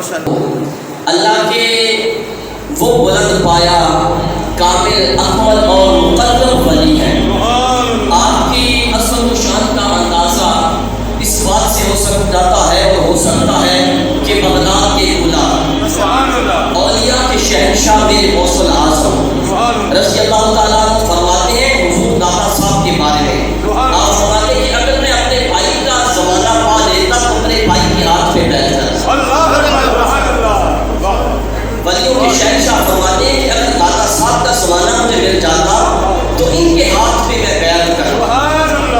اللہ کے وہ بلند پایا کامل اکمل اور مقدم ولی ہیں. آپ کی اصل و شان کا اندازہ اس بات سے ہو جاتا ہے اور ہو سکتا ہے کہ بغداد کے غلام اولیاء کے شہنشاہ میرے غوث اعظم رضی اللہ تعالیٰ عنہ فرماتے ہیں حضور داتا صاحب کے بارے میں. آپ فرماتے ہیں کہ اگر میں اپنے بھائی کا زمانہ پا لیتا تو میرے بھائی کے ہاتھ پہ بیٹھ جاتا. ولیوں کے شہنشاہ فرماتے ہیں کہ اگر داتا صاحب کا زمانہ مجھے مل جاتا تو ان کے ہاتھ پہ میں بیعت کرتا.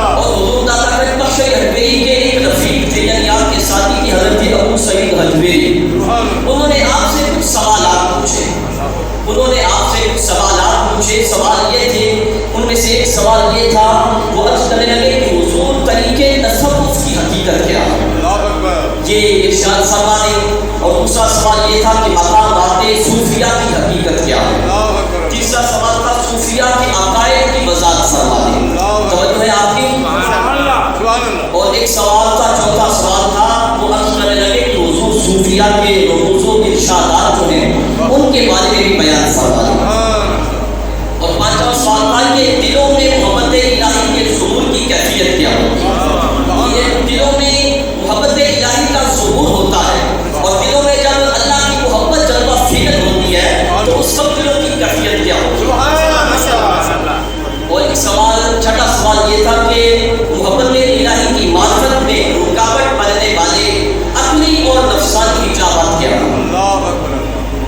اور حضور داتا بخش حجویری کے ایک رفیق تھے یعنی آپ کے ساتھی کی حضرت ابو سعید حجویری. انہوں نے آپ سے کچھ سوالات پوچھے. سوال یہ تھے ان میں سے ایک سوال یہ تھا وہ عرض کرنے لگے کہ حضور طریقے تصوف کی حقیقت کیا ہے یہ ارشاد فرما دیں. اور دوسرا سوال یہ تھا کہ مقامات صوفیہ کی حقیقت کیا ہے. تیسرا سوال تھا صوفیہ کے عقائد کی وضاحت فرما دیں. توجہ ہے آپ کی. اور ایک سوال تھا چوتھا سوال تھا وہ عرض کرنے لگے کہ حضور صوفیہ کے رموز و ارشادات جو ہیں ان کے بارے میں بھی بیان فرما دیں. اور پانچواں سوال تھا کہ دلوں میں محبت الہی کے ظہور کی کیفیت کیا ہوتی ہے. دلوں میں محبت الہی کا ظہور ہوتا ہے اور دلوں میں جب اللہ کی محبت جلوہ فکر ہوتی ہے تو اس وقت دلوں کی کیفیت کیا ہوتی ہے. اور ایک سوال چھٹا سوال یہ تھا کہ محبت الہی کی معرفت میں رکاوٹ بننے والے عقلی اور نفسانی اجابات کیا ہیں.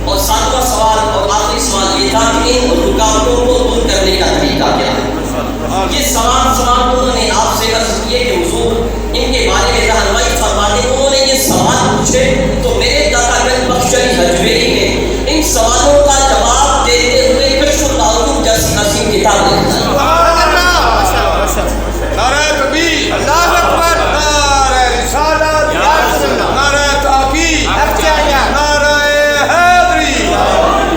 اور ساتواں سوال اور آخری سوال یہ تھا کہ ان رکاوٹوں کو دور کرنے کا طریقہ کیا ہے. یہ سوال انہوں نے آپ سے عرض کیے کہ حضور ان کے بارے میں رہنمائی فرما دیں. انہوں نے یہ سوال پوچھے تو میرے داتا گنج بخش حجویری نے ان سوالوں کا جواب دیتے ہوئے کشف المعلوم جیسی عظیم کتاب لکھی. نعرہ تکبیر، اللہ اکبر، نعرہ رسالت، نعرہ تحقیق، نعرہ حیدری،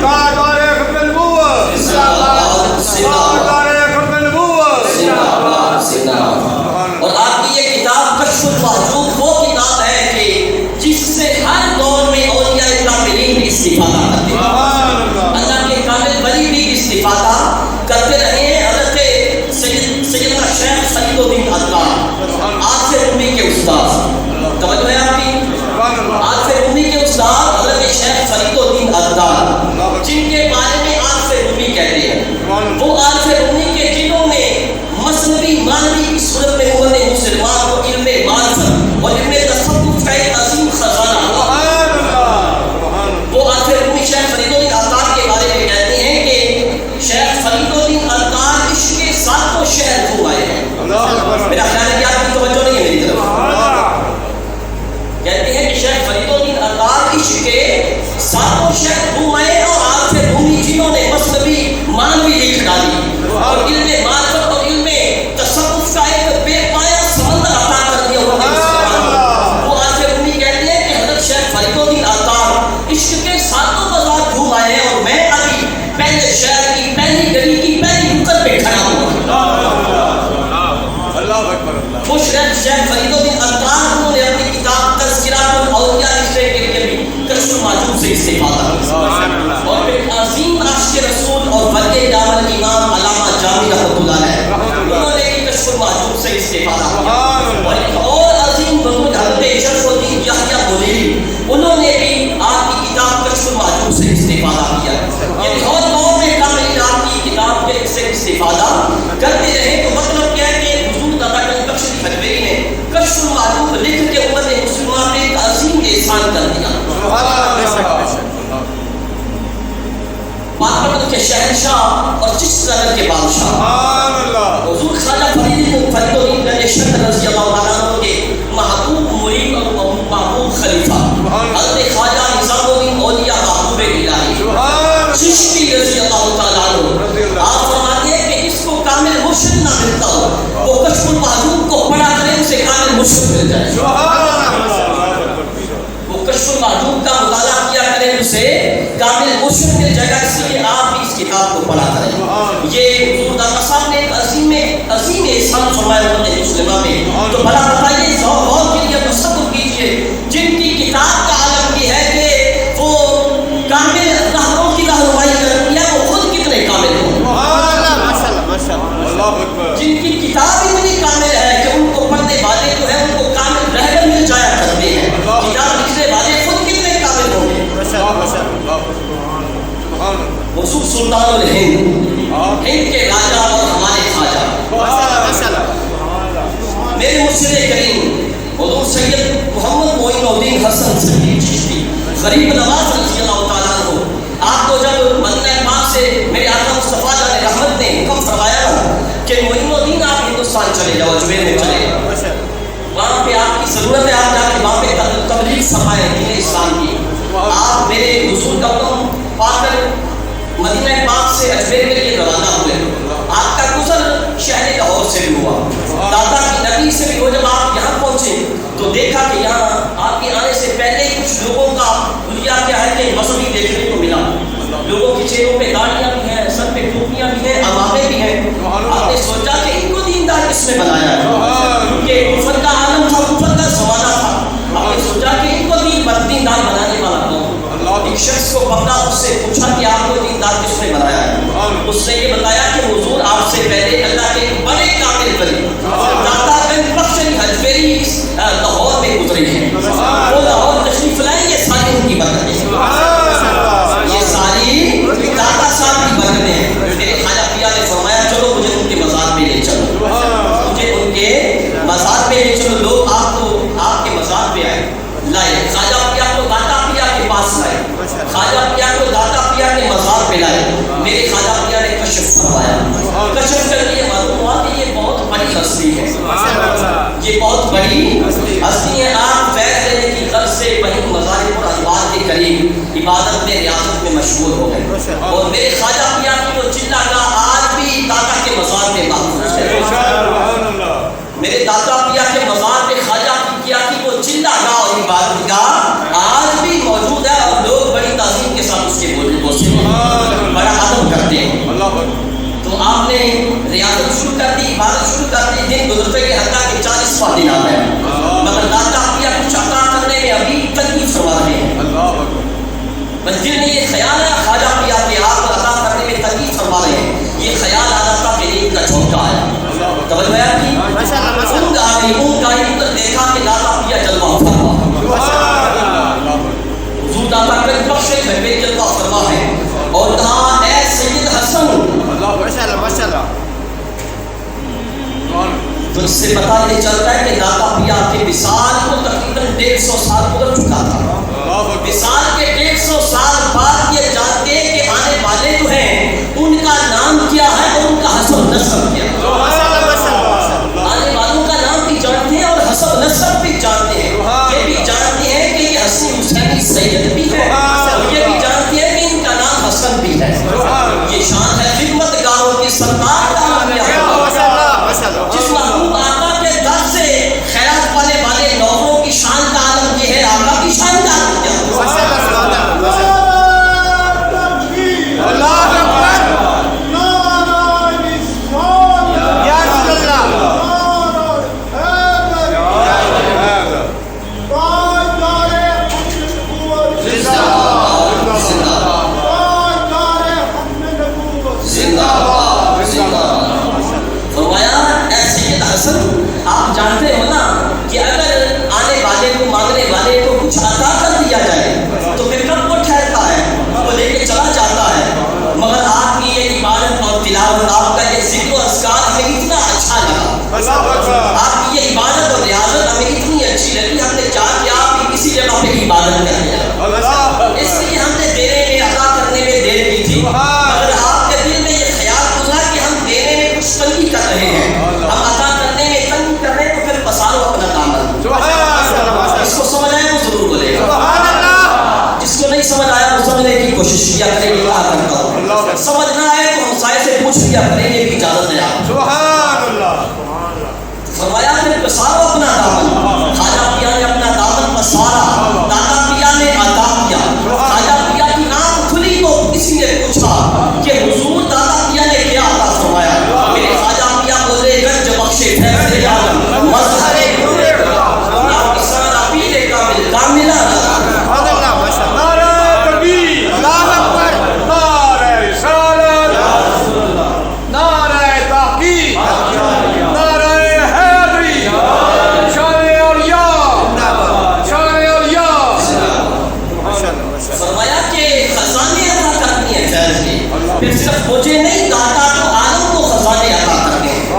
تاجدار ختم النبوت، تاجدار ختم النبوت. اور آپ کی یہ کتاب کشف المحجوب وہ کتاب ہے کہ جس سے ہر دور میں اولیاء کاملین بھی استفادہ کرتے ہیں. اللہ کے کامل ولی بھی استفادہ کرتے رہے ہیں. حضرت سیدنا شیخ فرید الدین عطار آج سے رومی کے استاد. توجہ ہے آپ کی. آج سے رومی کے استاد حضرت شیخ فرید الدین عطار جن کے بارے میں آج سے رومی کہتے ہیں وہ آج سے رومی کے جنہوں نے مصنوی مانوی کی صورت میں امت مسلمان کو علم معرفت اور علم تصوف کا ایک عظیم خزانہ وہ آج سے رومی شیخ فرید الدین عطار کے بارے میں کہتے ہیں کہ شیخ فرید الدین عطار عشق کے ساتوں شہر گھوم آئے ہیں. میرا خیال ہے کہ آپ کی توجہ نہیں ہے میری طرف. کہتے ہیں کہ شیخ فرید الدین عطار عشق کے ساتوں شہر گھوم آئے اور آپ سے رومی جنہوں نے مصنوی مانوی لکھ ڈالی اور علم معرفت اور علم تصوف کا ایک بے پایا سمندر عطا کر دیا وہ آج سے رومی کہتے ہیں کہ حضرت شیخ فرید الدین عطار عشق کے ساتوں بازار گھوم آئے ہیں اور میں ابھی پہلے شہر کی پہلی گلی کی پہلی نکل پہ کھڑا ہوں. وہ شیخ فرید الدین عطار انہوں نے اپنی کتاب تذکرات الاولیاء لکھنے کے لیے بھی کشف المعجوب سے استفادہ کیا. اور پھر عظیم عاشق رسول اور ولی اعظم امام علامہ جامی رحمۃ اللہ علیہ انہوں نے بھی کشف المعجوب سے استفادہ کیا. اور ایک اور عظیم بزرگ حضرت شرف الدین یحییٰ بریلوی انہوں نے بھی آپ کی کتاب کشف المعجوب سے استفادہ کیا. یعنی ہر دور میں کامل آپ کی کتاب کے سے استفادہ کرتے رہے. تو مطلب کیا ہے کہ حضور داتا گنج بخش حجویری نے کشف المعجوب لکھ کے امت مسلمہ پہ ایک عظیم احسان کر دیا. پاک کے شہنشاہ اور چشت نگر کے بادشاہ حضور خواجہ فرید الدین رضی اللہ عنہ کے محبوب مرید اور محبوب خلیفہ حضرت خواجہ نظام الدین اولیاء محبوب الہی چشتی رضی اللہ تعالیٰ عنہ آپ فرماتے ہیں کہ جس کو کامل مرشد نہ ملتا ہو وہ کشف المحجوب کو پڑھا کرے اسے کامل مرشد مل جائے. وہ کشف المحجوب کا مطالعہ کیا کرے اسے کامل مرشد مل جائے گا. اس لیے آپ بھی اس کتاب کو پڑھا کریں. یہ حضور داتا صاحب نے ایک عظیم احسان فرمایا امت مسلمہ میں. تو بھلا بتائیے غور کے لیے تصور کیجیے جن کی کتاب کا عالم یہ ہے کہ جن کی کتاب اتنی کامل ہے کہ ان کو پڑھنے والے جو ہیں ان کو کامل رہبر مل جایا کرتے ہیں. کتاب لکھنے والے خود کتنے کامل ہوں گے. حضور سلطان الہند، ہند کے راجا اور ہمارے خواجہ میرے مرشد کریم حضور سید محمد معین الدین حسن سید چشتی غریب نواز رضی اللہ تعالیٰ عنہ، آپ کو جب مدینہ پاک سے میرے آقا مصطفیٰ جان رحمت نے حکم فرمایا کہ معین الدین آپ ہندوستان چلے جاؤ، اجمیر میں چلے جاؤ، وہاں پہ آپ کی ضرورت ہے، آپ جا کے وہاں پہ تبلیغ فرمائیں دین اسلام کی. آپ میرے حضور کا حکم پا کر مدینہ پاک سے اجمیر کے لیے روانہ ہوئے. آپ کا گزر شہر لاہور سے بھی ہوا، داتا کی نبی سے بھی ہو. جب آپ یہاں پہنچے تو دیکھا کہ یہاں آپ کے آنے سے پہلے کچھ لوگوں کا دنیا کیا ہے کہ مذہبی دیکھنے کو ملا. لوگوں کے چہروں پہ داڑیاں بھی ہیں، سر پہ ٹوپیاں بھی ہیں، عمامے بھی ہیں. آپ نے سوچا کہ ان کو دیندار کس نے بنایا ہے، کیونکہ کفر کا عالم تھا، کفر کا زمانہ تھا. آپ نے سوچا کہ ان کو دیندار بنانے والا کون. ایک شخص کو پکڑا، اس سے پوچھا کہ آپ کو دیندار کس نے بنایا ہے. اس نے یہ بتایا کہ حضور آپ سے پہلے اللہ کے بڑے کامل ولی داتا گنج بخش حجویری لاہور میں گزرے ہیں. وہ لاہور تشریف لائیں، یہ ساری ان کی برکتیں ہیں، یہ ساری داتا صاحب کی برکتیں ہیں. میرے خواجہ پیا نے فرمایا چلو مجھے ان کے مزار پہ لے چلو، مجھے ان کے مزار پہ لے چلو. لوگ آپ کو آپ کے مزار پہ آئے، لائے خواجہ پیا کو داتا پیا کے پاس لائے، خواجہ پیا کو داتا پیا کے مزار پہ لائے. میرے خواجہ پیا نے کشف فرمایا، کشف کر کے معلوم ہوا کہ یہ بہت بڑی ہستی ہے، یہ بہت بڑی ہستی ہے. آپ فیض لینے کی غرض سے وہیں مزار پر ازواج کے قریب عبادت میں ریاضت میں مشغول ہو گئے. اور میرے خواجہ پیا کی وہ چلا گاہ آج بھی داتا کے مزار میں محفوظ ہے. میرے داتا پیا کے مزار پہ خواجہ پیا کی وہ چلا گاہ اور عبادت گاہ آج بھی موجود ہے، اور لوگ بڑی تعظیم کے ساتھ اس کے بوسے بڑا ادب کرتے ہیں. تو آپ نے ریاضت شروع کر دی، عبادت شروع کر دی. دن گزرتے کے حتیٰ کہ 40واں دن آتا ہے، مگر داتا پیا کچھ عطا کرنے میں ابھی تکلیف فرما رہے ہیں. بس دل میں یہ خیال ہے خواجہ پیا کے آپ عطا کرنے میں تکلیف فرما رہے ہیں. یہ خیال آ جاتا کہ نیند کا جھونکا آیا، توجہ ہے آپ کی، اونگ آ گئی، اونگ آئی تو دیکھا کہ داتا پیا جلوہ فرما. حضور داتا گنج بخش میں جلوہ فرما ہے اور کہا اے سید حسن، تو اس سے پتہ یہ چلتا ہے کہ داتا پیا کے وصال کو تقریباً 150 سال گزر چکا تھا. وصال کے 150 سال بعد یہ جانتے ہیں کہ آنے والے جو ہیں ان کا نام کیا ہے اور ان کا حسب نسب کیا ہے. آنے والوں کا نام بھی جانتے ہیں اور حسب نسب بھی جانتے ہیں. یہ بھی جانتے ہیں کہ یہ حسین حسینی سید بھی ہے، یہ بھی جانتے ہیں کہ ان کا نام حسن بھی ہے. یہ شان ہے خدمت گاروں کی سرکار کا نام کیا ہے. جس محبوب آقا کے در سے خیرات پانے والے نوکروں کی شان کا عالم یہ ہے، آقا کی شان کا عالم کیا ہے. اللہ اکبر، یا رسول اللہ. آپ جانتے ہو نا کہ اگر آنے والے کو مانگنے والے کو کچھ عطا کر دیا جائے تو پھر کب وہ ٹھہرتا ہے، وہ لے کے چلا جاتا ہے. مگر آپ کی یہ عبادت اور تلاوت، آپ کا یہ ذکر و اذکار ہمیں اتنا اچھا لگا، آپ کی یہ عبادت اور ریاضت ہمیں اتنی اچھی لگی، ہم نے چاہا کہ آپ بھی کسی جگہ پہ عبادت کر لیں. اس لیے ہم نے دینے میں عطا کرنے میں دیر کی تھی، مگر آپ کے دل میں یہ خیال گزرا کہ ہم دینے میں کچھ تنگی کر رہے ہیں، ہم عطا کرنے میں تنگی کر رہے ہیں، تو پھر پسارو اپنا دامن. جس کو سمجھ آیا وہ ضرور بولے گا، جس کو نہیں سمجھ آیا وہ سمجھنے کی کوشش کیا کریں گے. کہا کرتا ہوں سمجھ نہ آئے تو ہمسائے سے پوچھ لیا کریں، یہ بھی اجازت ہے آپ. سبحان اللہ. فرمایا پھر پسارو اپنا دامن. خواجہ پیا نے اپنا دامن پسارا، داتا پیا نے عطا کیا. خواجہ پیا کی آنکھ کھلی تو کسی نے پوچھا کہ حضور داتا پیا نے کیا عطا فرمایا. میرے خواجہ پیا بولے گنج بخش فیض عالم مظہر آپ کی سارا پیلے کامل کاملہ. نعرہ تحقیق،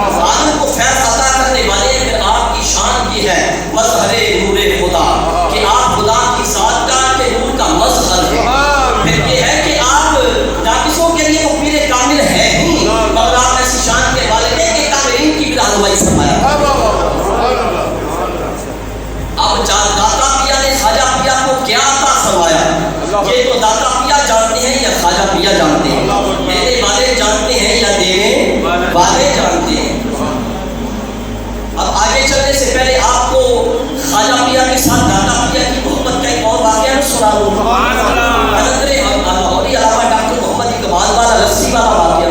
عالم کو فیض عطا کرنے والے پھر آپ کی شان یہ ہے مظہر نور خدا کہ آپ خدا کی ذات کا کے نور کا مظہر ہے. پھر یہ ہے کہ آپ ناقصوں کے لیے وہ پیر کامل ہے ہی مگر آپ ایسی شان کے والد ہیں کہ کاملین کی بھی رہنمائی فرمایا. اب داتا پیا نے خواجہ پیا کو کیا عطا فرمایا؟ یہ تو داتا پیا جانتے ہیں یا خواجہ پیا جانتے ہیں؟ میرے والد جانتے ہیں یا دینے والے جانتے ہیں؟ اب آگے چلنے سے پہلے آپ کو خواجہ پیا کے ساتھ داتا پیا کی محبت کا ایک اور واقعہ میں سنا دوں. اور علاوہ ڈاکٹر محمد اقبال والا لسی والا واقعہ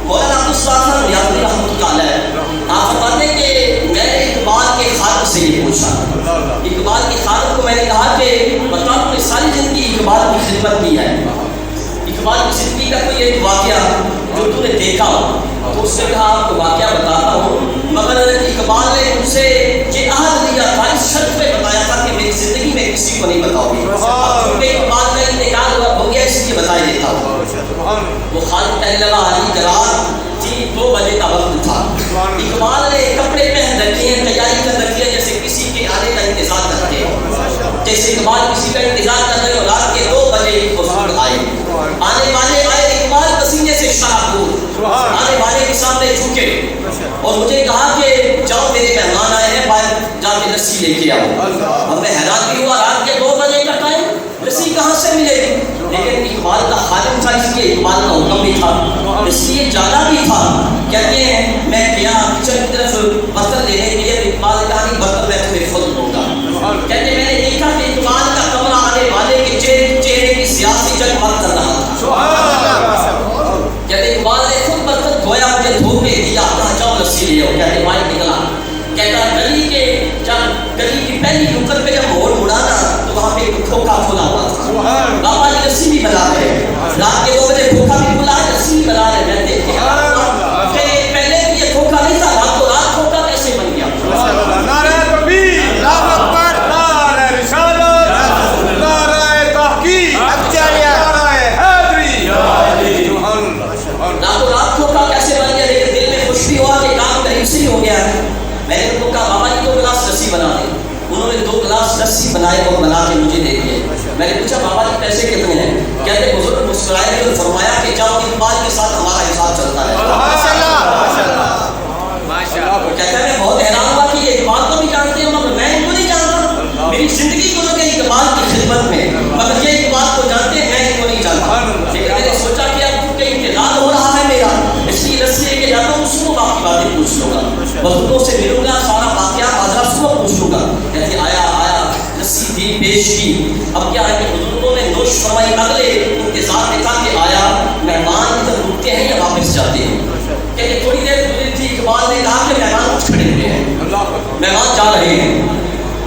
مولانا عبدالصمد نیازی رحمۃ اللہ علیہ آپ فرماتے ہیں کہ میں نے اقبال کے خالق سے یہ پوچھا. اقبال کے خالق کو میں نے کہا کہ بتاؤ کہ ساری زندگی اقبال کی خدمت کی ہے, اقبال کی زندگی کا کوئی ایک واقعہ جو تو نے دیکھا ہو. تو اس نے کہا آپ کو واقعہ بتاتا ہوں مگر اقبال نے مجھ سے یہ عہد لیا تھا, اس شرط پہ بتایا تھا کہ میری زندگی میں کسی کو نہیں بتاؤ گی. کیونکہ اقبال کا انتقال ہو گیا اس لیے بتائی دیتا ہوں. وہ خالد پہلے علی قرار 2 بجے کا وقت تھا. اقبال نے کپڑے پہن رکھے ہیں, تیاری کر رکھی ہے جیسے کسی کے آنے کا انتظار کرتے ہیں. جیسے اقبال کسی کا انتظار کر رہے ہو رات کے 2 بجے حضور آئے. آنے والے آئے, اقبال پسینے سے شرابور آنے والے کے سامنے جھکے اور مجھے کہا کہ جاؤ میرے مہمان آئے ہیں باہر جا کے لسی لے کے آؤ. اب میں حیران بھی ہوا, رات کے 2 بجے کا ٹائم, لسی کہاں سے ملے گی؟ لیکن اقبال کا خادم تھا اس لیے اقبال کا حکم بھی تھا, اس لیے جانا بھی تھا. کہتے ہیں میں گیا کچن کی طرف برتن لینے کے لیے, اقبال نے کہا نہیں برتن میں تمہیں خود دوں گا. کہتے میں نے دیکھا کہ اقبال کا کمرہ آنے والے کے چہرے کی سیاسی جنگ بند کر رہا تھا. کہتے اقبال نے خود برتن دھویا, مجھے دھو کے دیا, کہا جاؤ لسی لے آؤ. کہتے مائک نکلا, کہتا گلی کی پہلی نکر پہ جب موڑ مڑا نا تو وہاں پہ ایک کھوکھا کھلا ہوا تھا. بابا جی لسی بھی بنا رہے, رات کے 2 بجے کھوکھا بھی کھلا, لسی بھی بنا رہے. میں دیکھ کے پہلے بھی یہ کھوکھا نہیں تھا, راتوں رات کھوکھا کیسے بن گیا؟ نعرہ تکبیر, اللہ اکبر, نعرہ رسالت, نعرہ تحقیق, نعرہ حیدری. راتوں رات کھوکھا کیسے بن گیا؟ لیکن دل میں خوش بھی ہوا کہ کام قریب سے ہی ہو گیا ہے. میں نے ان کو کہا بابا جی 2 گلاس لسی بنا دیں. انہوں نے 2 گلاس لسی بنائے اور بنا کے مجھے دے دیے. میں نے پوچھا بابا جی پیسے کتنے ہیں؟ کہتے بزرگ مسکرائے اور فرمایا کہ جاؤ اقبال کے ساتھ ہمارا حساب چلتا ہے. کہتا ہے میں بہت حیران ہوا کہ یہ اقبال کو بھی جانتے ہیں مگر میں ان کو نہیں جانتا. میری زندگی گزر گئی اقبال کی خدمت میں مگر یہ اقبال کو جانتے ہیں, میں ان کو نہیں جانتا. لیکن میں نے سوچا کہ اب کیونکہ انتقال ہو رہا ہے میرا, اس لیے رسی لے کے جاتا ہوں, صبح باقی باتیں پوچھ لوں گا, بزرگوں سے ملوں گا, سارا واقعہ حاضرہ صبح پوچھ لوں گا. کہتے آیا رسی دی پیش کی. اب کیا ہے کہ بزرگوں نے نوش فرمائی, اگلے انتظار میں تھا کہ آیا مہمان ادھر رکتے ہیں یا واپس جاتے ہیں. کہتے تھوڑی دیر گزری تھی, اقبال نے کہا کہ مہمان کچھ کھڑے ہوئے ہیں, مہمان جا رہے ہیں.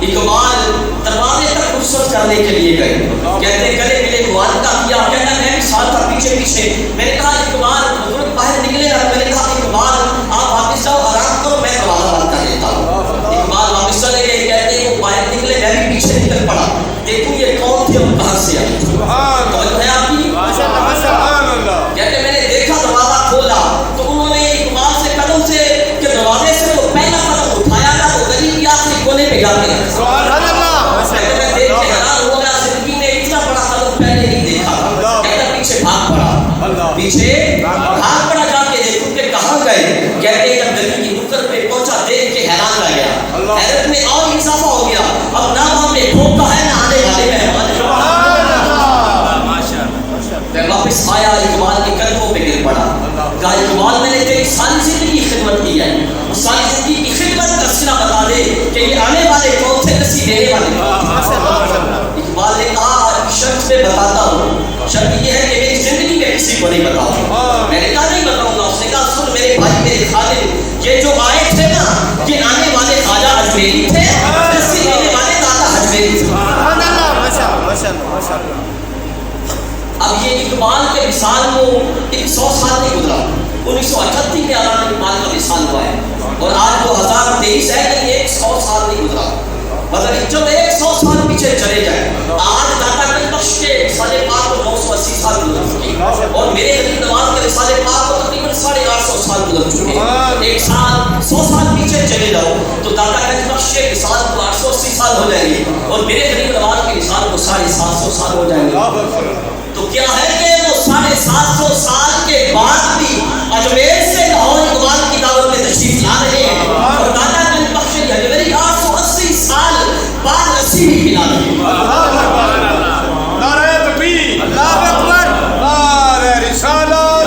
اقبال دروازے تک فرصت کرنے کے لیے گئے. کہتے گلے ملے معانقہ کیا, کہتا میں بھی ساتھ تھا پیچھے پیچھے. میں نے کہا اقبال بزرگ باہر نکلے نا, میں نے کہا اقبال آپ واپس جاؤ, آرام کرو, میں دروازہ بند کر دیتا ہوں. اقبال واپس چلے گئے. کہتے ہیں وہ باہر نکلے, میں بھی پیچھے نکل پڑا. دیکھوں یہ کون تھے اور کہاں سے آئے. توجہ ہے آپ کی؟ کہتے میں نے دیکھا دروازہ کھولا تو انہوں نے اقبال سے قدم سے کہ دروازے سے وہ پہلا قدم اٹھایا نا تو گلی کی آخری کونے پہ جا کے کہتے میں دیکھ کے حیران ہو گیا, زندگی میں اتنا بڑا قدم پہلے نہیں دیکھا. کہتا پیچھے بھاگ پڑا, پیچھے بھاگ پڑا, جا کے دیکھوں کہ کہاں گئے. کہتے جب گلی کی نکر پہ پہنچا دیکھ کے حیران رہ گیا, حیرت میں اور اضافہ ہو گیا. اب نہ وہاں پہ کھوکھا ہے نہ آنے والے مہمان. میں واپس آیا, اقبال کے قدموں پہ گر پڑا. کہا اقبال میں نے تیری ساری زندگی خدمت کی ہے, اس ساری زندگی کی خدمت کا صلہ بتا دے کہ یہ آنے والے کون تھے, رسی دینے والے. اقبال نے کہا شرط پہ بتاتا ہوں, شرط یہ ہے کہ میری زندگی میں کسی کو نہیں بتاؤں. میں نے کہا نہیں بتاؤں گا. اس نے کہا سن میرے بھائی میرے خادم, یہ جو آئے تھے نا یہ آنے والے خواجہ اجمیری تھے, رسی دینے والے داتا اجمیری تھے. اب یہ اقبال کے وصال کو 100 سال نہیں گزرا, 1938 میں علامہ اقبال کا وصال ہوا ہے اور آج 2023 ہے, لیکن 100 سال نہیں گزرا. مطلب جب 100 سال پیچھے چلے جائیں, آج داتا گنج بخش کے رسالے پاک کو 980 سال گزر چکے اور میرے غریب نواز کے رسالے پاک کو تقریباً 850 سال گزر چکے. 1 سال 100 سال پیچھے چلے جاؤ تو داتا گنج بخش کے مثال کو 880 سال ہو جائیں گے اور میرے غریب نواز کے مثال کو 750 سال ہو جائیں گے. تو کیا ہے کہ وہ 750 سال کے بعد بھی اجمیر سے لاہور اقبال کی دعوت میں تشریف لا رہے ہیں اور داتا گنج بخش اجمیری 880 سال بعد لسی بھی پلا رہے ہیں. نعرہ تکبیر، اللہ اکبر، نعرہ رسالت،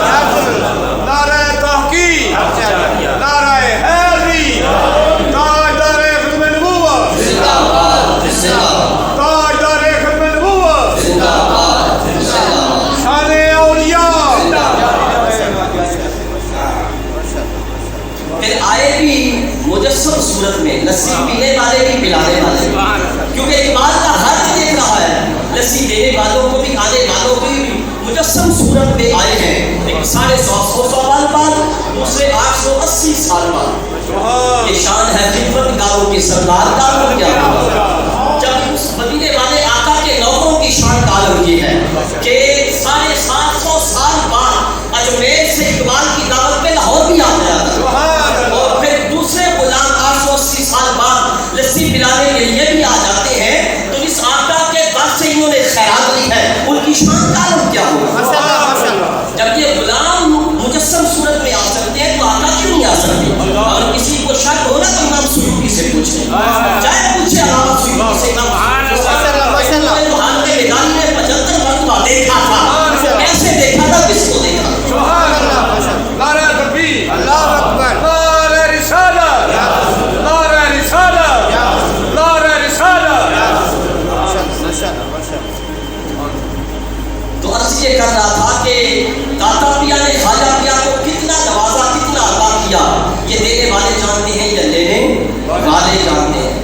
نعرہ تحقیق، نعرہ حیدری، تاجدار ختم نبوت، زندہ باد زندہ باد تاجدار ختم نبوت، زندہ باد زندہ باد. شان اولیاء. پھر آئے بھی مجسم صورت میں لسی پینے والے بھی پلانے والے، کیونکہ اقبال کا حق دیکھ رہا ہے. لسی دینے والوں کو بھی آنے والوں کو بھی مجسم صورت میں آئے ہیں. ایک 150 سال بعد، دوسرے 880 سال بعد. یہ شان ہے خدمت گاروں کی سردار کا. کیا جب اس مدینے والے آقا کے نوکروں کی شان کا عالم یہ ہے کہ 750 سال بعد اجمیر سے اقبال کی دعوت میں لاہور بھی آ گیا تھا اور پھر دوسرے غلام 880 سال بعد لسی پلانے کے لیے بھی آ جاتے ہیں. تو اس آقا کے بعد سے انہوں نے خیرات دی ہے، ان کی شان کا عالم کیا ہوگا؟ جب یہ غلام مجسم صورت میں آ سکتے ہیں تو آقا کیوں نہیں آ سکتے؟ اور کسی کو شک ہو نا تو امام سیوطی سے پوچھیں، چاہے پوچھے امام سیوطی سے. حضرت بیدانی نے 75 مرتبہ دیکھا تھا، ایسے دیکھا تھا کس کو دیکھا؟ نعرہ تکبیر، اللہ اکبر، نعرہ رسالت، نعرہ رسالت، نعرہ رسالت. تو عرض یہ کر رہا تھا کہ داتا پیا نے خواجہ پیا کو کتنا نوازا، کتنا عطا کیا، یہ دینے والے جانتے ہیں یا لینے والے جانتے ہیں.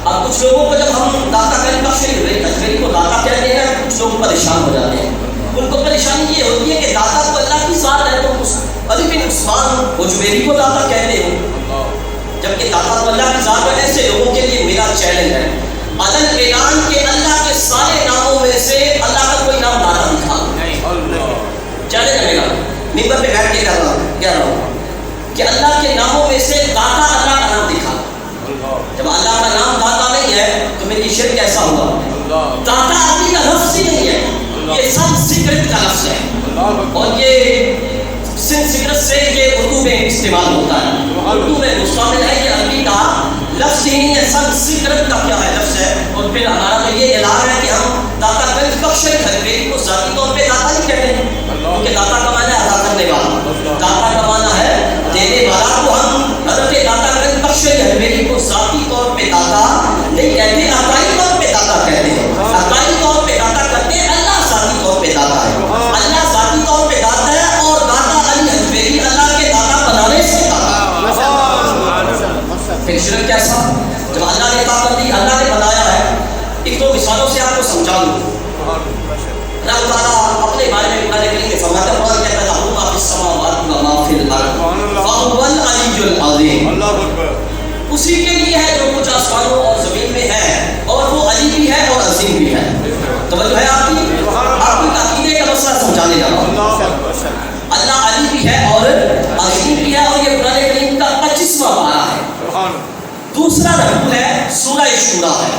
اب کچھ لوگوں کو جب ہم داتا گنج بخش اجمیری کو داتا کہتے ہیں کچھ لوگ پریشان ہو جاتے ہیں. ان کو پریشانی یہ ہوتی ہے کہ داتا کو اللہ کی ذات ہے تو علی بن عثمان اجمیری کو داتا کہتے ہو، جبکہ داتا تو اللہ کی ذات ہے. ایسے لوگوں کے لیے میرا چیلنج ہے علن اعلان کے اللہ کے سارے ناموں میں سے اللہ کا کوئی نام داتا دکھا دو. چیلنج ہے میرا، ممبر پہ بیٹھ کے کہہ رہا ہوں کہ اللہ کے ناموں میں سے داتا اللہ کا نام دکھا. جب اللہ کا نام داتا نہیں ہے تو میری شرک کیسا ہوا؟ داتا آدمی کا لفظ ہی نہیں ہے، یہ سب سکرت کا لفظ ہے اور یہ سکرت سے یہ اردو میں استعمال ہوتا ہے. اردو میں مستعمل ہے، یہ عربی کا لفظ ہی نہیں ہے، سب سکرت کا کیا ہے لفظ ہے. اور پھر ہمارا تو یہ اعلان ہے کہ ہم داتا گنج بخش اجمیری کو ذاتی طور پہ داتا نہیں کہتے ہیں، کیونکہ داتا کا معنی ہے عطا کرنے والا، داتا کا معنی ہے دینے والا. کو ہم حضرت داتا گنج بخش اجمیری کو ذاتی طور پہ داتا نہیں کہتے، عطائی طور پہ داتا کہتے ہیں. عطائی طور پہ داتا کرتے ہیں، اللہ ذاتی طور پہ داتا ہے. اللہ ذاتی طور پہ داتا ہے اور داتا علی اجمیری اللہ کے داتا بنانے سے داتا. پھر شرک کیسا؟ جب اللہ نے طاقت دی، اللہ نے بنایا ہے. ایک دو مثالوں سے آپ کو سمجھا دوں. اللہ تعالیٰ اپنے بارے میں قرآن کریم میں فرماتا ہے، قرآن کہتا ہے لَهُ مَا فِي السَّمَاوَاتِ وَمَا فِي الْأَرْضِ وَهُوَ الْعَلِيُّ الْعَظِيمُ. اللہ اکبر. اسی کے لیے ہے جو کچھ آسمانوں اور زمین میں ہے اور وہ علی بھی ہے اور عظیم بھی ہے. توجہ ہے آپ کی؟ آپ کو عقیدے کا مسئلہ سمجھانے جا رہا ہوں. اللہ علی بھی ہے اور عظیم بھی ہے اور یہ قرآن کریم کا 25واں پارہ ہے. دوسرا رکوع ہے سورہ شورا ہے.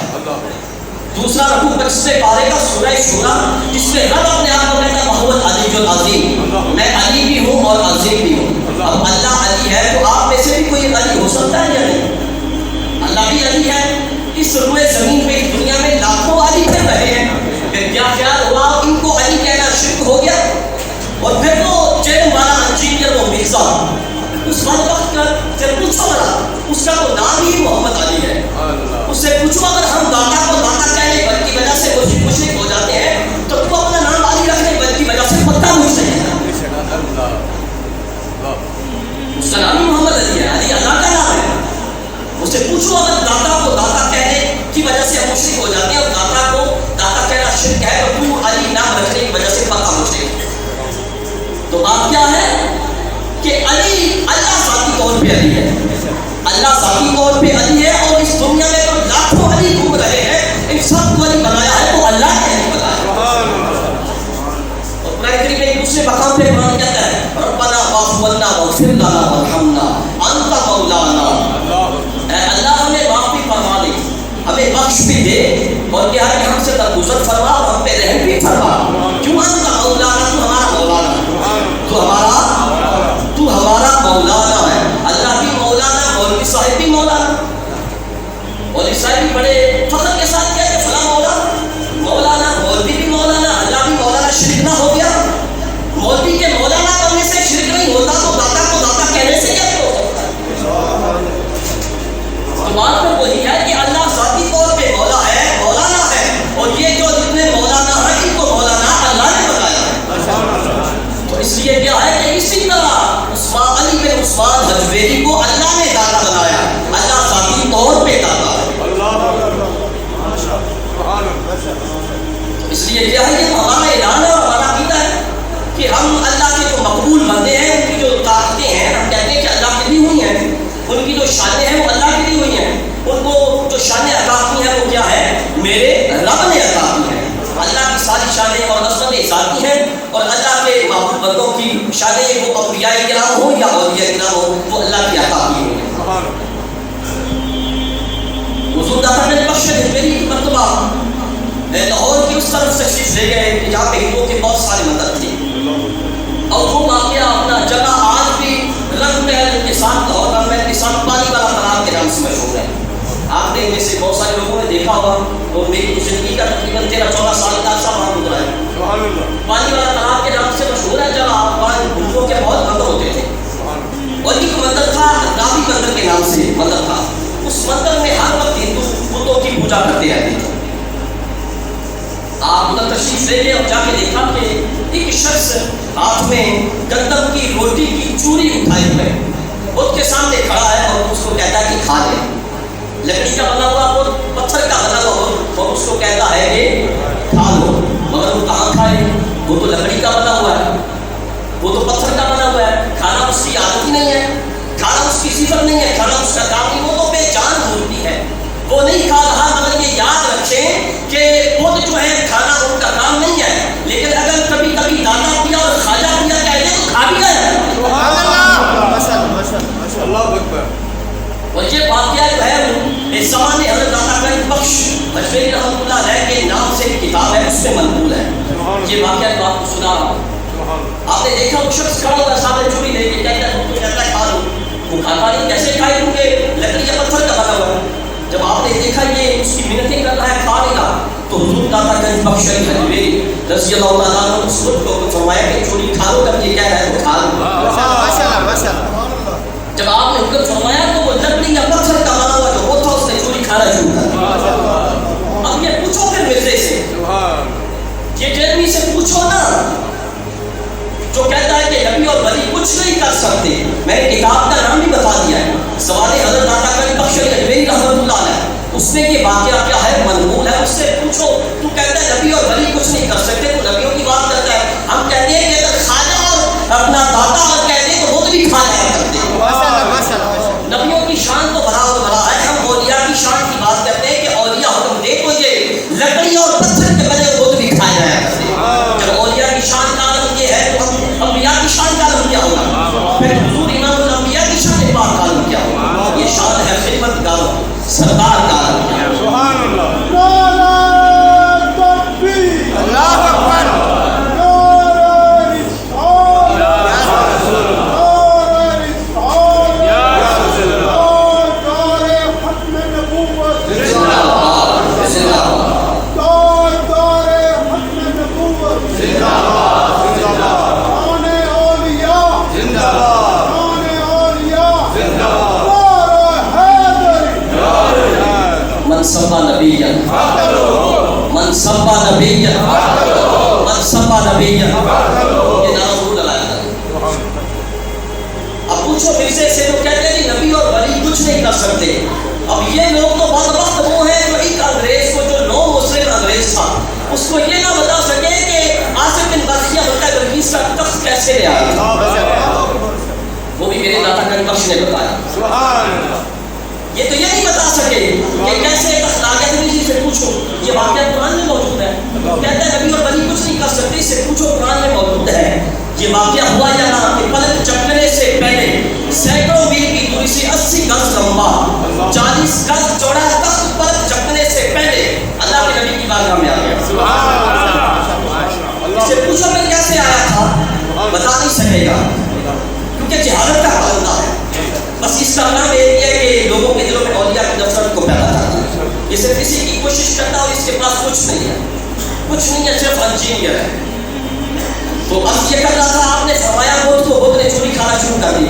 دوسرا رکوع 25ویں پارے کا سورہ شورا، جس میں رب اپنے آپ کو کہتا ہے محمد علی العظیم، میں علی بھی ہوں اور عظیم بھی ہوں. اب اللہ علی ہے تو آپ میں سے بھی کوئی علی ہو سکتا ہے یا نہیں؟ اللہ بھی علی ہے. اس روئے زمین پہ اس دنیا میں لاکھوں علی پھر رہے ہیں. پھر کیا خیال ہوا ان کو علی کہنا شرک ہو گیا؟ اور پھر وہ چین والا انجینئر وہ مرزا اس وقت سے پوچھو ذرا، اس کا تو نام ہی محمد علی ہے. اس سے پوچھو اگر ہم داتا کو داتا کہنے کی وجہ سے مشرک ہو جاتے ہیں تو تو اپنا نام علی رکھنے کی وجہ سے پکا مشرک ہے. اس کا نام ہی محمد علی ہے، علی اللہ کا نام ہے. اس سے پوچھو اگر داتا کو داتا کہنے کی وجہ سے مشرک ہو جاتے ہیں اور داتا کو داتا کہنا شرک ہے تو تو علی نام رکھنے کی وجہ سے پکا مشرک. تو بات کیا ہے کہ علی اللہ ذاتی طور پہ علی ہے، اللہ ذاتی طور پہ علی ہے اور اس دنیا میں تو لاکھوں علی گھوم رہے ہیں. ان سب کو علی بنایا ہے تو اللہ نے علی بنایا. اور قرآن کریم میں دوسرے مقام پہ قرآن کہتا ہے ربنا واغفر لنا وارحمنا انت بخش بھی دے اور کہا کہ ہم سے درگزر فرما اور ہم پہ رحم بھی فرما. کیوں انت مولانا, تو ہمارا مولانا, تو ہمارا مولانا ہے. اللہ بھی مولانا, مولوی صاحب بھی مولانا. مولوی صاحب بھی بڑے فخر کے ساتھ کہتے ہیں فلاں مولانا, مولوی بھی مولانا, اللہ بھی مولانا. شرک نہ ہو گیا؟ مولوی کے مولانا بننے سے شرک نہیں ہوتا تو داتا کو داتا کہنے سے کیا ہو سکتا ہے؟ تو بات میں وہی ہے کہ اللہ ذاتی طور پہ مولا ہے, مولانا ہے, اور یہ جو جتنے مولانا ہیں ان کو مولانا اللہ نے بتایا. تو اس لیے کیا ہے کہ اسی طرح عثمان علی بن عثمان حجویری کو اللہ نے داتا بنایا. اللہ ذاتی طور پہ داتا ہے. اس لیے کیا ہے کہ ہمارا اعلان ہے اور ہمارا عقیدہ ہے کہ ہم اللہ کے جو مقبول بندے ہیں, ان کی جو طاقتیں ہیں ہم کہتے ہیں کہ اللہ کی دی ہوئی ہیں, ان کی جو شانیں ہیں وہ اللہ کی دی ہوئی ہیں. ان کو جو شانیں عطا کی ہیں وہ کیا ہے, میرے رب نے عطا کی ہیں. اللہ کی ساری شانیں اور عظمتیں ذاتی ہیں, اور اللہ کے محبوب بندوں کی شانیں وہ اولیاء کرام ہو یا اولیاء کرام ہو وہ اللہ کی عطا کی ہوئی ہیں. حضور داتا گنج بخش حجویری کی مرتبہ لاہور کی اس طرف تشریف لے گئے کہ جہاں پہ ہندوؤں کے بہت سارے مندر تھے, اور وہ واقعہ اپنا جگہ آج بھی رنگ محل کے ساتھ, لاہور رنگ محل کے ساتھ پانی والا تالاب کے نام سے مشہور ہے. آپ نے ان میں سے بہت سارے لوگوں نے دیکھا ہوگا, اور میری زندگی کا تقریباً 13-14 سال کا عرصہ وہاں گزرا ہے. پانی والا تالاب کے نام سے مشہور ہے جگہ. وہاں ہندوؤں کے بہت مندر ہوتے تھے, اور ایک مندر تھا نابی مندر کے نام سے مندر تھا. اس مندر میں ہر وقت ہندو بتوں کی پوجا کرتے رہتے تھے. آپ ادھر تشریف لے گئے اور جا کے دیکھا کہ ایک شخص ہاتھ میں گندم کی روٹی کی چوری اٹھائے ہوئے بت کے سامنے کھڑا ہے, اور اس کو کہتا ہے کہ کھا لے. لکڑی کا بنا ہوا بت, پتھر کا بنا ہوا بت, اور اس کو کہتا ہے کہ کھا لو. مگر وہ کہاں کھائے, وہ تو لکڑی کا بنا ہوا ہے, وہ تو پتھر کا بنا ہوا ہے. کھانا اس کی عادت ہی نہیں ہے, کھانا اس کی صفت نہیں ہے, کھانا اس کا کام نہیں. وہ تو بے جان مورتی ہے, وہ نہیں کھا رہا. مگر یہ یاد رکھیں کہ بت جو ہے کھانا ان کا کام نہیں ہے, لیکن اگر کبھی کبھی داتا پیا اور خواجہ پیا کہتے تو کھا بھی گئے. اور یہ واقعہ جو ہے اس زمانے حضرت داتا گنج بخش حجویری رحمۃ اللہ علیہ کے نام سے ایک کتاب ہے, اس میں منقول ہے. یہ واقعہ جو آپ کو سنا رہا ہوں, آپ نے دیکھا وہ شخص کھڑا ہوگا سامنے چوری لے کے, کہتا ہے کھا لو. وہ کھاتا نہیں, کیسے کھائے, کیونکہ لکڑی یا پتھر کا بنا ہوا ہے. جب آپ نے دیکھا یہ اس کی منتیں کر رہا ہے, کھا لے گا, تو حضور داتا گنج بخش حجویری رضی اللہ تعالیٰ عنہ اس وقت کو فرمایا کہ چوری کھا لو. جب یہ کہہ رہا ہے تو کھا لو. جب آپ نے حکم فرمایا تو وہ لکڑی یا پتھر کا بنا ہوا جو وہ تھا اس نے چوری کھانا شروع کر دیا. اب یہ پوچھو پھر مرزے سے, یہ جرمی سے پوچھو نا, جو کہتا ہے کہ نبی اور ولی کچھ نہیں کر سکتے. میں نے کتاب کا نام بھی بتا دیا ہے, سوال حضرت داتا گنج بخش حجویری رحمۃ اللہ علیہ. اس میں یہ واقعہ کیا ہے, منقول ہے. اس سے پوچھو, تو کہتا ہے نبی اور ولی کچھ نہیں کر سکتے, تو نبیوں کی بات کرتا ہے. ہم کہتے ہیں کہ اگر خواجہ اور اپنا داتا اور کہتے ہیں تو وہ بھی کھا جایا کرتے ہیں. نبیوں کی شان تو بڑا اور بڑا ہے, ہم اولیاء کی شان کی بات کرتے ہیں کہ اولیاء حکم دے تو یہ لکڑی اور پتھر کے بنے وہ بھی کھائے جایا کرتے ہیں. جب اولیاء کی شان کا عالم یہ ہے تو ہم انبیاء کی شان کا عالم کیا ہوگا, پھر حضور امام الانبیاء کی شان پاک کا عالم کیا ہوگا. یہ شان ہے خدمت کا سردار کا عالم. سبحان اللہ. اللہ اکبر. سبا نبیًا من سبا نبیًا من سبا نبیًا, یہ نام ضرور لگایا تھا. اب پوچھو مرزے سے, تو کہتے ہیں کہ نبی اور ولی کچھ نہیں کر سکتے. اب یہ لوگ تو بدبخت وہ ہیں جو ایک انگریز کو, جو نو مسلم انگریز تھا, اس کو یہ نہ بتا سکے کہ عاصم بن برقیہ ملکہ بلقیس کا تخت کیسے لے آیا. وہ بھی میرے داتا گنج بخش نے بتایا. یہ تو یہ نہیں بتا سکے کہ کیسے تخت آ گیا. کسی سے پوچھو, یہ واقعہ قرآن میں موجود ہے. کہتا ہے نبی اور ولی کچھ نہیں کر سکتے, اس سے پوچھو قرآن میں موجود ہے. یہ واقعہ ہوا یا نہ کہ پلک جھپکنے سے پہلے سینکڑوں میل کی دوری سے 80 گز لمبا 40 گز چوڑا تخت پلک جھپکنے سے پہلے یہ صرف کسی کی کوشش کرتا اور اس کے پاس کچھ نہیں ہے، کچھ نہیں ہے، صرف انجینئر ہے. تو اب یہ کر رہا تھا، آپ نے فرمایا بت نے چوری کھانا شروع کر دی،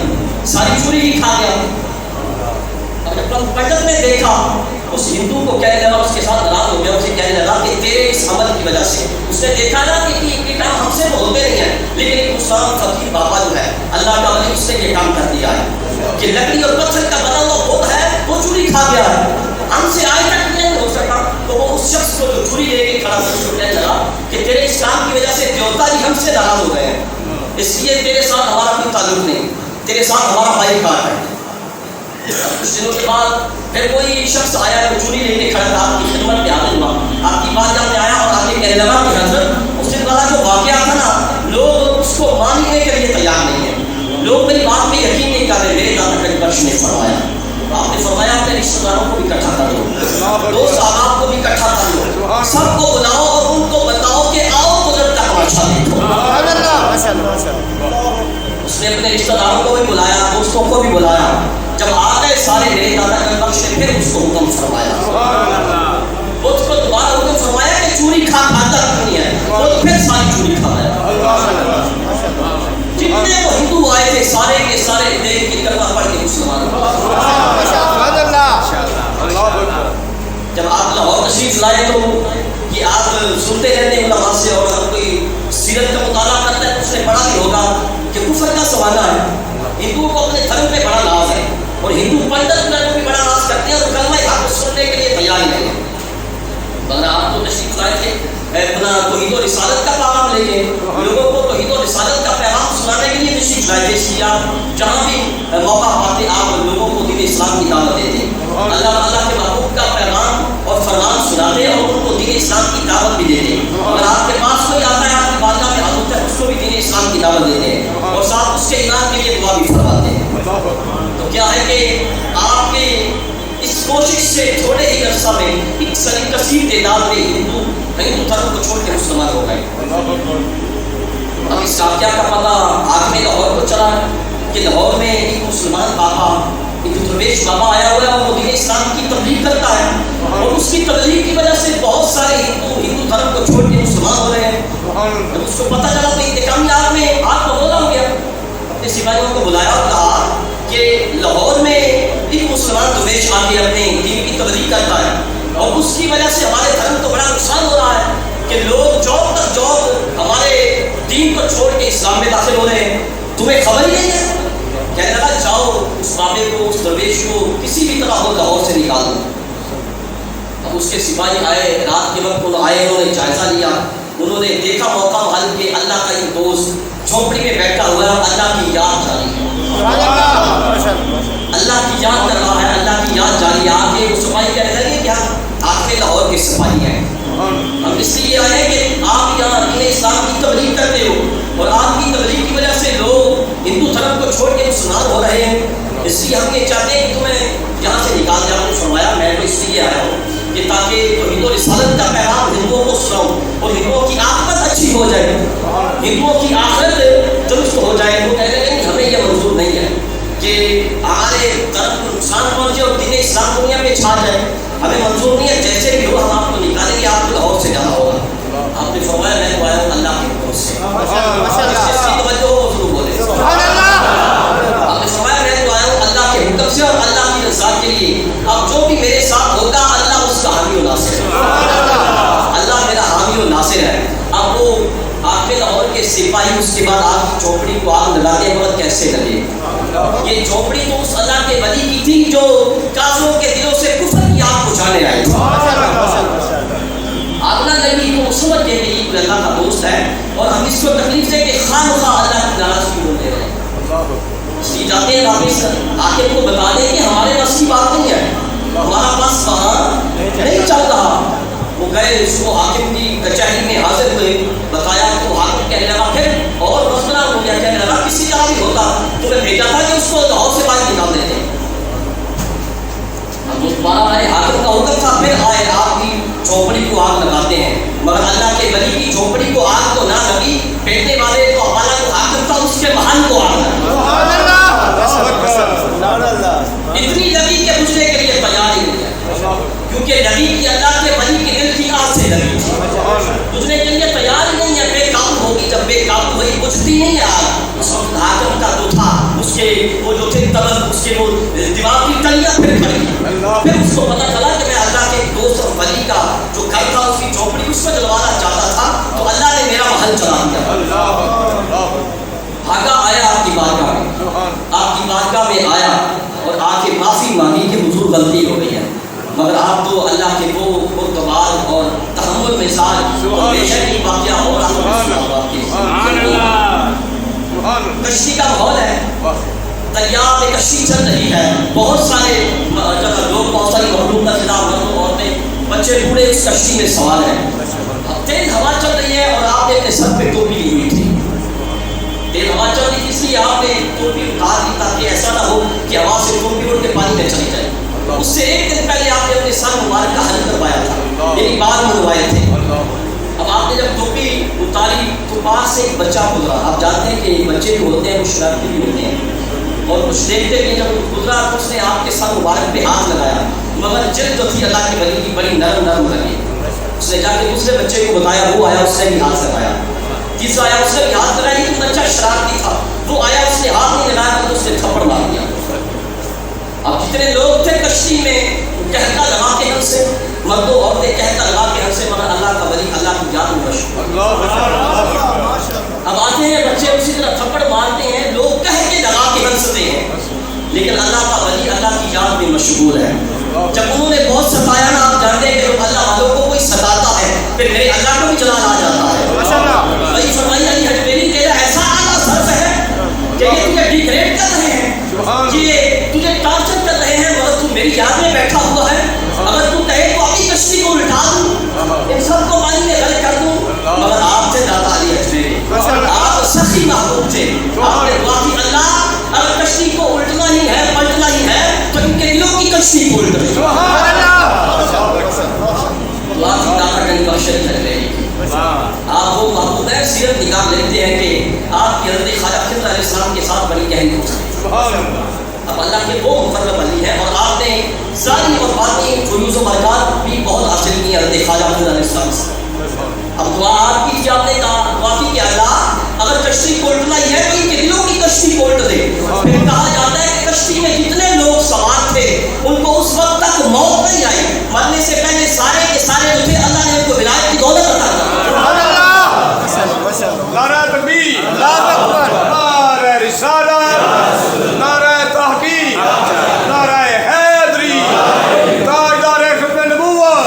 ساری چوری ہی کھا گیا. اب جب پنڈت نے دیکھا اس ہندو کو کہنے لگا، اس کے ساتھ ناراض ہو گیا، اسے کہنے لگا کہ تیرے اس عمل کی وجہ سے، اس نے دیکھا نا کہ یہ کام ہم سے تو ہوتے نہیں ہیں، لیکن ایک مسلمان فقیر بابا جو ہے اللہ کا ولی، اس نے یہ کام کر دیا ہے کہ لکڑی اور پتھر کا بنا ہوا بت ہے وہ چوری کھا گیا ہے، ہم سے آج تک نہیں ہو سکا. تو وہ اس شخص کو جو چوری لے کے کھڑا کہنے لگا کہ تیرے اس کام کی وجہ سے دیوتا جی ہم سے ناراض ہو گئے ہیں، اس لیے تیرے ساتھ ہمارا کوئی تعلق نہیں، تیرے ساتھ ہمارا بھائی کار ہے. کچھ دنوں کے بعد پھر کوئی شخص آیا جو چوری لے کے کھڑا تھا، آپ کی خدمت میں حاضر ہوا، آپ کی بارگاہ میں آیا اور آگے کہنے لگا کہ حضرت اس دن والا جو واقعہ تھا نا، لوگ اس کو ماننے کے لیے تیار نہیں ہیں، لوگ میری بات پہ یقین نہیں کر رہے. میرے دادا کا بخش نے فرمایا، آپ نے فرمایا اپنے رشتہ داروں کو بھی اکٹھا کر لو، دوست احباب کو بھی اکٹھا کر لو، سب کو بلاؤ اور ان کو بتاؤ کہ آؤ قدرت کا تماشا دیکھو. اس نے اپنے رشتہ داروں کو بھی بلایا، دوستوں کو بھی بلایا. جب آ گئے سارے، میرے دادا کا بخش نے پھر اس کو حکم فرمایا، اس کو دوبارہ حکم فرمایا کہ چوری کھا کھاتا نہیں ہے، وہ پھر ساری چوری کھا گیا. جتنے وہ ہندو آئے تھے سارے کے سارے دیکھ کے کلمہ پڑھ کے مسلمان ہو. جب آپ لاہور تشریف لائے تو یہ آپ سنتے رہتے ہیں علماء سے، اور اگر کوئی سیرت کا مطالعہ کرتا ہے تو اس نے پڑھا بھی ہوگا کہ کفر کا زمانہ ہے، ہندوؤں کو اپنے دھرم پہ بڑا ناز ہے، اور ہندو پنڈت میں بھی بڑا ناز کرتے ہیں اور کلمہ حق سننے کے لیے تیار نہیں ہے. مگر آپ تو تشریف لائے تھے اپنا توحید و رسالت کا پیغام لے کے، لوگوں کو توحید و رسالت کا پیغام سنانے کے لیے تشریف لائے تھے، اس لیے آپ جہاں بھی موقع پاتے آپ لوگوں کو دین اسلام کی دعوت دیتے، اللہ کے محبوب کا پیغام اور فرمان سناتے اور ان کو دین اسلام کی دعوت بھی دیتے. اگر آپ کے پاس کوئی آتا ہے آپ کی بارگاہ میں حاضر ہے، اس کو بھی دین اسلام کی دعوت دیتے ہیں اور ساتھ اس کے ایمان کے لیے دعا بھی فرماتے ہیں. تو کیا ہے کہ آپ کے اس کوشش سے تھوڑے ہی عرصہ میں ایک کثیر تعداد میں ہندو دھرم کو چھوڑ کے مسلمان ہو گئے. اب اس واقعہ کا پتہ آدمی لاہور کو چلا کہ لاہور میں ایک مسلمان بابا، ایک درویش بابا آیا ہوا ہے اور وہ دین اسلام کی تبلیغ کرتا ہے، اور اس کی تبلیغ کی وجہ سے بہت سارے ہندو دھرم کو چھوڑ کے مسلمان ہو رہے ہیں. جب اس کو پتہ چلا تو انتقامیات میں آپ کو بولا ہو گیا، اپنے سپاہیوں کو بلایا اور کہا کہ لاہور میں ایک مسلمان درویش آ کے اپنے دین کی تبلیغ کرتا ہے اور اس کی وجہ سے ہمارے دھرم کو بڑا نقصان ہو رہا ہے کہ لوگ جاب تک جاب ہمارے دین کو چھوڑ کے اسلام میں داخل ہو رہے ہیں، تمہیں خبر ہی نہیں ہے. کہنے لگا جاؤ اس بابے کو، اس درویش کو کسی بھی طرح ہو لاہور سے نکال دو. اب اس کے سپاہی آئے، رات کے وقت انہوں آئے، انہوں نے جائزہ لیا، انہوں نے دیکھا موقع محل کے اللہ کا ایک دوست جھونپڑی میں بیٹھا ہوا ہے، اللہ کی یاد جاری ہے، اللہ کی یاد کر رہا ہے، اللہ کی یاد جاری ہے. آگے وہ سپاہی کہنے لگے کہ ہم آپ کے لاہور کے سپاہی ہیں، ہم اس لیے آئے کہ آپ یہاں دین اسلام کی تبلیغ کرتے ہو اور آپ کی تبلیغ کی وجہ سے لوگ ہندو دھرم کو چھوڑ کے مسلمان ہو رہے ہیں، اس لیے ہم یہ چاہتے ہیں کہ تمہیں یہاں سے نکال دیا. ہم نے فرمایا میں تو اس لیے آیا ہوں کہ تاکہ توحید و رسالت کا پیغام ہندوؤں کو سناؤں اور ہندوؤں کی عاقبت اچھی ہو جائے، ہندوؤں کی آخرت درست ہو جائے. وہ کہہ رہے ہیں کہ ہمیں یہ منظور نہیں ہے کہ ہمارے دھرم کو نقصان پہنچے اور دین اسلام دنیا میں چھا جائے، ہمیں منظور نہیں ہے، جیسے بھی ہو ہم آپ کو نکالیں گے، آپ کو لاہور سے جانا ہوگا. آپ نے فرمایا میں تو آیا ہوں اللہ کے حکم سے، اس کی توجہ ہو ضرور بولے. آپ نے فرمایا میں تو آیا ہوں اللہ کے حکم سے اور اللہ کی رضا کے لیے. اب جو بھی میرے ساتھ ہوگا اللہ اس کا حامی و ناصر ہے، اللہ میرا حامی و ناصر ہے. اب وہ آپ کے لاہور کے سپاہی اس کے بعد آپ کی جھونپڑی کو آگ لگاتے ہیں، بہت کیسے لگے. یہ جھونپڑی تو اس اللہ کے ولی کی تھی جو کافروں کے دلوں سے کفر کی آگ بجھانے آئی تھی. آگ نہ لگی تو سمجھ گئے کہ یہ اللہ کا دوست ہے اور ہم اس کو تکلیف دے کہ خواہ مخواہ اللہ کی ناراضگی ہو دے رہے ہیں. اس لیے جاتے ہیں واپس آگے کو بتا دیں کہ ہمارے بس کی بات نہیں ہے، ہمارا پاس وہاں نہیں چل رہا. وہ گئے اس کو حاکم کی کچہری میں حاضر ہوئے، بتایا تو حاکم کہنے لگا پھر اور مسئلہ ہو گیا، کہنے لگا کسی کا بھی ہوتا تمہیں بھیجا تھا کہ اس کو لاہور سے باہر نکال دیتے. اب دوبارہ آئے، حاکم کا حکم تھا، پھر آئے آپ کی جھونپڑی کو آگ لگاتے ہیں، مگر اللہ کے ولی کی جھونپڑی کو آگ تو نہ لگی، بیٹھنے والے کو ہمارا جو حاکم تھا اس کے محل کو آگ لگی. اتنی لگی کہ بجھنے کے لیے تیار ہی نہیں ہے، کیونکہ نبی کی اللہ کے ولی کے دل کی آگ سے لگی تھی. بجھنے کے لیے تیار ہی نہیں ہے، بے قابو ہوگی. جب بے قابو ہوئی بجھتی نہیں ہے آگ. اس وقت حاکم کا جو تھا اس کے وہ جو تھے تبر اس کے وہ دماغ کی کلیاں پھر کھڑی. پھر اس کو پتا چلا کہ میں اللہ کے دوست اور ولی کا جو گھر تھا اس کی جھونپڑی اس میں جلوانا چاہتا تھا تو اللہ نے میرا محل چلا دیا. بھاگا آیا آپ کی بارگاہ میں، آپ کی بارگاہ میں آیا اور آ کے معافی مانگی کہ حضور غلطی ہو گئی ہے. مگر آپ تو اللہ کے وہ اعتبار اور تحمل مثال اور بے شک کی واقعہ ہو رہا کشتی کا ماحول ہے، دریا میں کشتی چل رہی ہے، بہت سارے لوگ، بہت ساری مخلوق کا خلاف، مرد عورتیں بچے بوڑھے اس کشتی میں سوار ہیں. تیز ہوا چل رہی ہے اور آپ نے اپنے سر پہ ٹوپی لی ہوئی تھی. تیز ہوا چل رہی تھی اس لیے آپ نے ٹوپی اٹھا دی تاکہ ایسا نہ ہو کہ ہوا سے ٹوپی اڑ کے پانی میں چلی جائے. اس سے ایک دن پہلے آپ نے اپنے سر مبارک کا حل کروایا تھا، یعنی بال منڈوائے تھے. اب آپ نے جب ٹوپی اتاری تو پاس سے ایک بچہ گزرا. آپ جانتے ہیں کہ بچے جو ہوتے ہیں وہ شرارتی بھی ہوتے ہیں اور کچھ دیکھتے کہ جب گزرا تو اس نے آپ کے سر مبارک پہ ہاتھ لگایا، مگر جلد جو تھی اللہ کے ولی کی بڑی نرم نرم لگی. اس نے جا کے دوسرے بچے کو بتایا، وہ آیا اس نے بھی ہاتھ لگایا. تیسرا آیا اس نے بھی ہاتھ لگایا. یہ بچہ شرارتی تھا، وہ آیا اس نے ہاتھ نہیں لگایا تو اس نے تھپڑ مار دیا. اب جتنے لوگ تھے کشتی میں کہتا لگا کے ہم سے، مردوں عورتیں کہتا لگا کے ہم سے، مگر اللہ کا ولی اللہ کی جان میں مشہور. اب آتے ہیں بچے اسی طرح تھپڑ مارتے ہیں، لوگ کہہ کے لگا کے ہنستے ہیں، لیکن اللہ کا ولی اللہ کی جان میں مشغول ہے. جب انہوں نے بہت ستایا نا، آپ جانتے ہیں کہ جب اللہ والوں کو کوئی ستاتا ہے پھر میرے اللہ کو بھی جلال آ جاتا ہے. وہی فرمائی علی حجویری تیرا ایسا اعلیٰ صرف ہے کہ یہ تجھے ڈیگریڈ کر رہے ہیں، یہ تجھے ٹارچر کر رہے ہیں، مگر تو میری یاد میں بیٹھا ہوا ہے. اگر تو کہے تو ابھی کشتی کو الٹا دوں، ان سب کو پانی میں غرق کر دوں. مگر آپ سے زیادہ علی حجویری، آپ سخی محبوب تھے. آپ نے دعا کی اللہ اگر کشتی کو الٹنا ہی ہے پلٹنا ہی ہے تو ان کے دلوں کی کشتی کو الٹ دیں. دعا کی طاقت نہیں بخشت کر رہی. آپ وہ محبوب ہے، سیرت نگاہ لکھتے ہیں کہ آپ کی حضرت خواجہ خضر علیہ السلام کے ساتھ بڑی گہری ہو سکتی. اب اللہ کے وہ مقرب ولی ہیں اور آپ نے ظاہری اور باطنی فیوز و برکات بھی بہت حاصل کی حضرت خواجہ خضر علیہ السلام سے. اب دعا آپ کی، آپ نے کہا دعا کی کہ اللہ اگر کشتی کو الٹنا ہی ہے تو ان کے دلوں کی کشتی کو الٹ دے. پھر کہا جاتا ہے کہ کشتی میں جتنے لوگ سوار تھے ان کو اس وقت تک موت نہیں آئی، مرنے سے پہلے سارے کے سارے جو تھے اللہ نے ان کو ولایت کی دولت عطا کی. نعرہ تکبیر، نعرہ رسالت، نعرہ تحقیق، نعرہ حیدری، تاجدار ختم نبوت،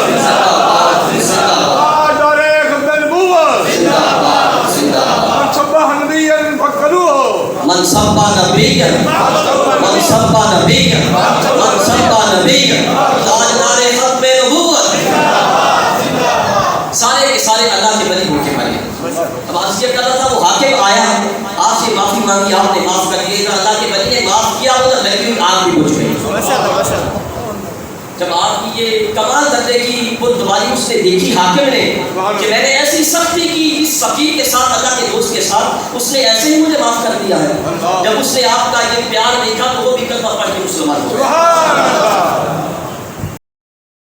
تاجدار ختم نبوت. من سبح نبیا فقدوه، من سبح نبیا، من سبح نبیا، من سبح نبیا، تاجدار ختم نبوت. سارے کے سارے اللہ کے ولی ہو کے مرے. اب عرض یہ کر رہا تھا وہ حاکم آیا، آپ سے معافی مانگی، آپ نے معاف کر دیا. اللہ کے ولی نے معاف کیا تو لگی ہوئی آگ بھی بجھ گئی. جب آپ کی یہ کمال درجے کی بردباری اس نے دیکھی حاکم نے کہ میں نے ایسی سختی کی اس فقیر کے ساتھ، اللہ کے دوست کے ساتھ، اس نے ایسے ہی مجھے معاف کر دیا ہے. جب اس نے آپ کا یہ پیار دیکھا تو وہ بھی کلمہ پڑھ کے مسلمان ہو گیا.